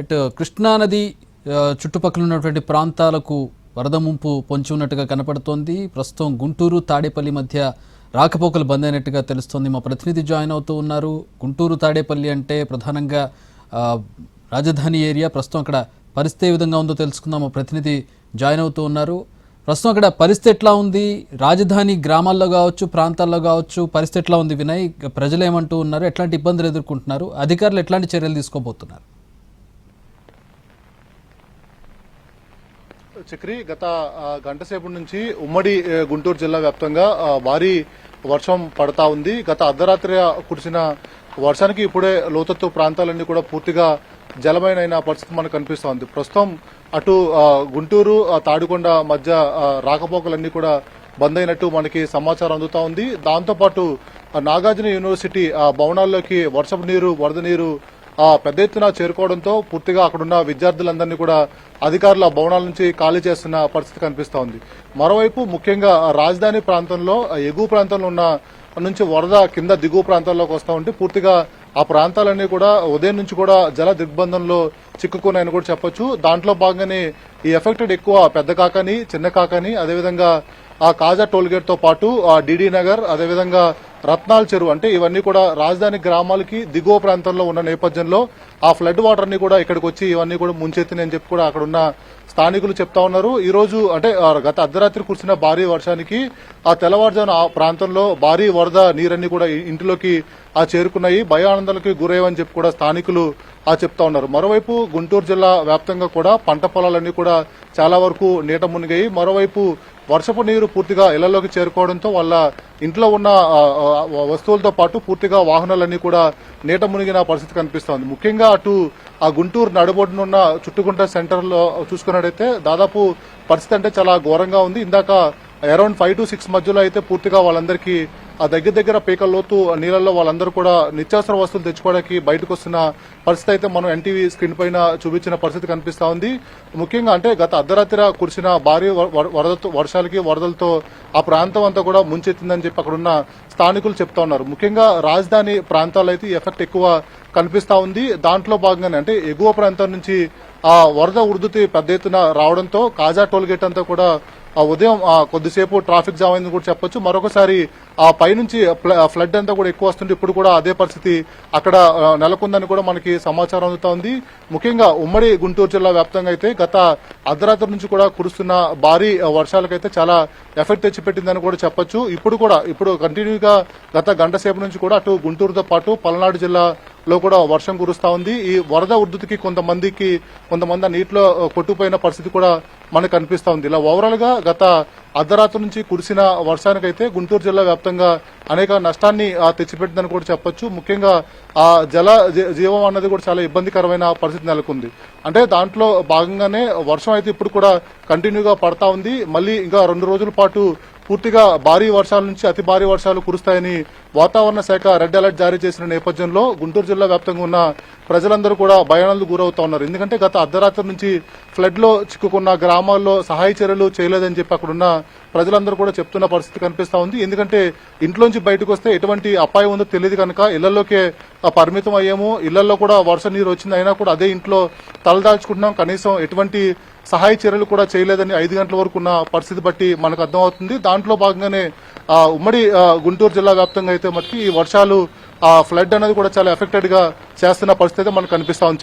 అటు కృష్ణానది చుట్టుపక్కల ఉన్నటువంటి ప్రాంతాలకు వరద ముంపు పొంచి ఉన్నట్టుగా కనపడుతోంది. ప్రస్తుతం గుంటూరు తాడేపల్లి మధ్య రాకపోకలు బంద్ అయినట్టుగా తెలుస్తోంది. మా ప్రతినిధి జాయిన్ అవుతూ ఉన్నారు. గుంటూరు తాడేపల్లి అంటే ప్రధానంగా రాజధాని ఏరియా. ప్రస్తుతం అక్కడ పరిస్థితి ఏ విధంగా ఉందో తెలుసుకుందాం. మా ప్రతినిధి జాయిన్ అవుతూ ఉన్నారు. ప్రస్తుతం అక్కడ పరిస్థితి ఎట్లా ఉంది? రాజధాని గ్రామాల్లో కావచ్చు, ప్రాంతాల్లో కావచ్చు పరిస్థితి ఎట్లా ఉంది వినయ్? ప్రజలు ఏమంటూ ఉన్నారు? ఎట్లాంటి ఇబ్బందులు ఎదుర్కొంటున్నారు? అధికారులు ఎట్లాంటి చర్యలు తీసుకోబోతున్నారు? చక్రి గత గంట సేపు నుంచి ఉమ్మడి గుంటూరు జిల్లా వ్యాప్తంగా భారీ వర్షం పడతా ఉంది. గత అర్ధరాత్రి కురిసిన వర్షానికి ఇప్పుడే లోతత్తు ప్రాంతాలన్నీ కూడా పూర్తిగా జలమయమైన పరిస్థితి మనకు కనిపిస్తోంది. ప్రస్తుతం అటు గుంటూరు తాడికొండ మధ్య రాకపోకలన్నీ కూడా బంద్ అయినట్టు మనకి సమాచారం అందుతా ఉంది. దాంతోపాటు నాగార్జున యూనివర్సిటీ భవనాల్లోకి వర్షపు నీరు, వరద నీరు పెద్ద ఎత్తున చేరుకోవడంతో పూర్తిగా అక్కడున్న విద్యార్థులందరినీ కూడా అధికారుల భవనాల నుంచి ఖాళీ చేస్తున్న పరిస్థితి కనిపిస్తోంది. మరోవైపు ముఖ్యంగా రాజధాని ప్రాంతంలో ఎగువ ప్రాంతంలో ఉన్న నుంచి వరద కింద దిగువ ప్రాంతాల్లోకి వస్తూ ఉంటే పూర్తిగా ఆ ప్రాంతాలన్నీ కూడా ఉదయం నుంచి కూడా జల దిగ్బంధంలో చిక్కుకున్నాయని కూడా చెప్పొచ్చు. దాంట్లో భాగంగానే ఈ ఎఫెక్టెడ్ ఎక్కువ పెద్ద కాకాని, చిన్న కాకాని, అదేవిధంగా ఆ కాజా టోల్గేట్ తో పాటు డిడి నగర్, అదేవిధంగా రత్నాల్ చెరువు, అంటే ఇవన్నీ కూడా రాజధాని గ్రామాలకి దిగువ ప్రాంతంలో ఉన్న నేపథ్యంలో ఆ ఫ్లడ్ వాటర్ ని కూడా ఇక్కడికి వచ్చి ఇవన్నీ కూడా ముంచెత్తినాయని చెప్పి కూడా అక్కడ ఉన్న స్థానికులు చెప్తా ఉన్నారు. ఈ రోజు అంటే గత అర్ధరాత్రి కురిసిన భారీ వర్షానికి ఆ తెల్లవారుజామున ఆ ప్రాంతంలో భారీ వరద నీరన్నీ కూడా ఇంటిలోకి చేరుకున్నాయి. భయానందాలకి గురయ్యని చెప్పి కూడా స్థానికులు చెప్తా ఉన్నారు. మరోవైపు గుంటూరు జిల్లా వ్యాప్తంగా కూడా పంట పొలాలన్నీ కూడా చాలా వరకు నీట మునిగాయి. మరోవైపు వర్షపు నీరు పూర్తిగా ఇళ్లలోకి చేరుకోవడంతో వాళ్ళ ఇంట్లో ఉన్న వస్తువులతో పాటు పూర్తిగా వాహనాలన్నీ కూడా నీట మునిగిన పరిస్థితి కనిపిస్తోంది. ముఖ్యంగా అటు ఆ గుంటూరు నడుబొడ్డునున్న చుట్టుకుంట సెంటర్ లో చూసుకున్నట్టయితే దాదాపు పరిస్థితి అంటే చాలా ఘోరంగా ఉంది. ఇందాక అరౌండ్ 5 to 6 మధ్యలో అయితే పూర్తిగా వాళ్ళందరికీ ఆ దగ్గర పీకల లోతు నీళ్లలో వాళ్ళందరూ కూడా నిత్యావసర వస్తువులు తెచ్చుకోవడానికి బయటకు వస్తున్న పరిస్థితి అయితే మనం ఎన్టీవీ స్క్రీన్ పైన చూపించిన పరిస్థితి కనిపిస్తా ఉంది. ముఖ్యంగా అంటే గత అర్ధరాత్రి కురిసిన భారీ వర్షాలకి వరదలతో ఆ ప్రాంతం అంతా కూడా ముంచెత్తిందని చెప్పి అక్కడున్న స్థానికులు చెప్తా ఉన్నారు. ముఖ్యంగా రాజధాని ప్రాంతాల్లో అయితే ఈ ఎఫెక్ట్ ఎక్కువ కనిపిస్తా ఉంది. దాంట్లో భాగంగానే అంటే ఎగువ ప్రాంతం నుంచి ఆ వరద ఉధృతి పెద్ద ఎత్తున రావడంతో కాజా టోల్గేట్ అంతా కూడా ఉదయం కొద్దిసేపు ట్రాఫిక్ జామ్ అయిందని కూడా చెప్పొచ్చు. మరొకసారి ఆ పైనుంచి ఫ్లడ్ అంతా కూడా ఎక్కువ వస్తుంటే ఇప్పుడు కూడా అదే పరిస్థితి అక్కడ నెలకొందని కూడా మనకి సమాచారం అందుతా ఉంది. ముఖ్యంగా ఉమ్మడి గుంటూరు జిల్లా వ్యాప్తంగా అయితే గత అర్ధరాత్రి నుంచి కూడా కురుస్తున్న భారీ వర్షాలకైతే చాలా ఎఫెక్ట్ తెచ్చిపెట్టిందని కూడా చెప్పొచ్చు. ఇప్పుడు కంటిన్యూగా గత గంట సేపు నుంచి కూడా అటు గుంటూరుతో పాటు పల్నాడు జిల్లాలో కూడా వర్షం కురుస్తా ఉంది. ఈ వరద ఉధృతికి కొంతమంది నీటిలో కొట్టుకుపోయిన పరిస్థితి కూడా మనకు కనిపిస్తా ఉంది. ఇలా ఓవరాల్ గా గత అర్ధరాత్రి నుంచి కురిసిన వర్షానికైతే గుంటూరు జిల్లా వ్యాప్తంగా అనేక నష్టాన్ని తెచ్చిపెట్టిందని కూడా చెప్పొచ్చు. ముఖ్యంగా ఆ జీవం అన్నది కూడా చాలా ఇబ్బందికరమైన పరిస్థితి నెలకొంది. అంటే దాంట్లో భాగంగానే వర్షం అయితే ఇప్పుడు కూడా కంటిన్యూగా పడతా ఉంది. మళ్ళీ ఇంకా 2 రోజుల పాటు పూర్తిగా భారీ వర్షాల నుంచి అతి భారీ వర్షాలు కురుస్తాయని వాతావరణ శాఖ రెడ్ అలర్ట్ జారీ చేసిన నేపథ్యంలో గుంటూరు జిల్లా వ్యాప్తంగా ఉన్న ప్రజలందరూ కూడా భయానకు గురవుతా ఉన్నారు. ఎందుకంటే గత అర్ధరాత్రి నుంచి ఫ్లడ్ లో చిక్కుకున్న గ్రామాల్లో సహాయ చర్యలు చేయలేదని చెప్పి అక్కడున్న ప్రజలందరూ కూడా చెప్తున్న పరిస్థితి కనిపిస్తా ఉంది. ఎందుకంటే ఇంట్లోంచి బయటకు వస్తే ఎటువంటి అపాయం ఉందో తెలియదు కనుక ఇళ్లలోకే పరిమితం అయ్యాము. ఇళ్లలో కూడా వర్ష నీరు వచ్చింది, అయినా కూడా అదే ఇంట్లో తలదాల్చుకుంటున్నాం. కనీసం ఎటువంటి సహాయ చర్యలు కూడా చేయలేదని 5 గంటల వరకు ఉన్న పరిస్థితి బట్టి మనకు అర్థమవుతుంది. దాంట్లో భాగంగానే ఉమ్మడి గుంటూరు జిల్లా వ్యాప్తంగా అయితే మటుకు ఈ వర్షాలు ఫ్లడ్ అనేది కూడా చాలా ఎఫెక్టెడ్ గా చేస్తున్న పరిస్థితి మనకు కనిపిస్తా ఉంది.